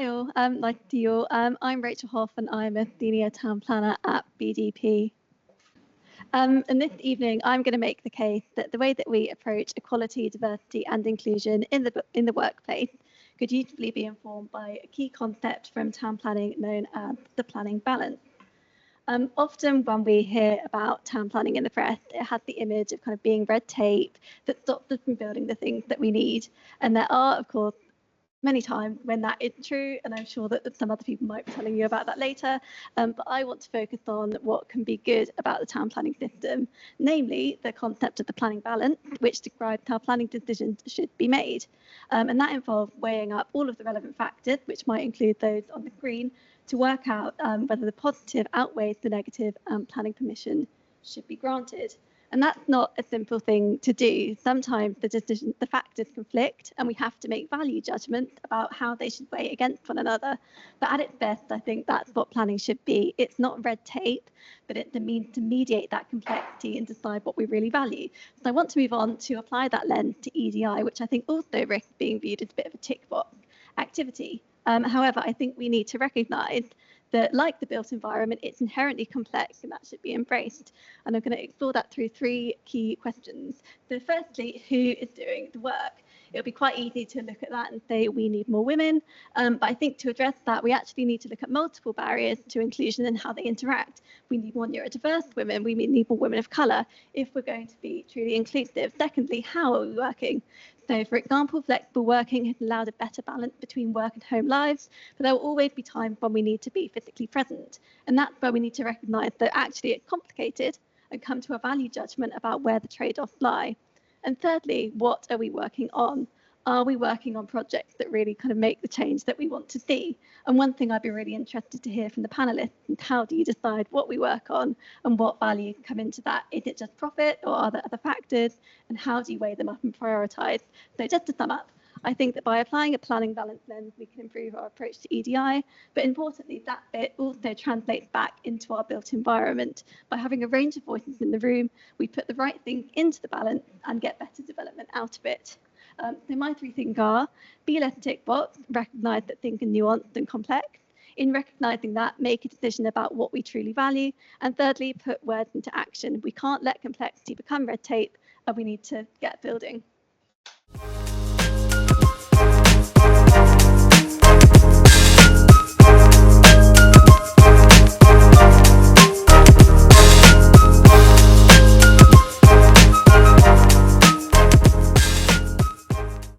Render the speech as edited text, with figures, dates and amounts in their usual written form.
Hi all, nice to see you all. I'm Rachel Hough and I'm a senior town planner at BDP. And this evening, I'm going to make the case that the way that we approach equality, diversity, and inclusion in the workplace could usefully be informed by a key concept from town planning known as the planning balance. Often when we hear about town planning in the press, it has the image of kind of being red tape that stops us from building the things that we need. And there are, of course, many times when that is true, and I'm sure that some other people might be telling you about that later. But I want to focus on what can be good about the town planning system, namely the concept of the planning balance, which describes how planning decisions should be made. And that involves weighing up all of the relevant factors, which might include those on the screen, to work out whether the positive outweighs the negative and planning permission should be granted. And that's not a simple thing to do. Sometimes the factors conflict and we have to make value judgments about how they should weigh against one another. But at its best, I think that's what planning should be. It's not red tape, but it's a means to mediate that complexity and decide what we really value. So I want to move on to apply that lens to EDI, which I think also risks being viewed as a bit of a tick box activity. However, I think we need to recognise that, like the built environment, it's inherently complex and that should be embraced. And I'm going to explore that through three key questions. So firstly, who is doing the work? It'll be quite easy to look at that and say we need more women. But I think to address that, we actually need to look at multiple barriers to inclusion and how they interact. We need more neurodiverse women. We need more women of colour if we're going to be truly inclusive. Secondly, how are we working? So, for example, flexible working has allowed a better balance between work and home lives, but there will always be times when we need to be physically present. And that's where we need to recognise that actually it's complicated and come to a value judgment about where the trade-offs lie. And thirdly, what are we working on? Are we working on projects that really kind of make the change that we want to see? And one thing I'd be really interested to hear from the panelists is how do you decide what we work on and what values come into that? Is it just profit or are there other factors? And how do you weigh them up and prioritise? So just to sum up, I think that by applying a planning balance lens, we can improve our approach to EDI, but importantly, that bit also translates back into our built environment. By having a range of voices in the room, we put the right things into the balance and get better development out of it. So my three things are: be less tick box, recognise that things are nuanced and complex. In recognising that, make a decision about what we truly value. And thirdly, put words into action. We can't let complexity become red tape, and we need to get building.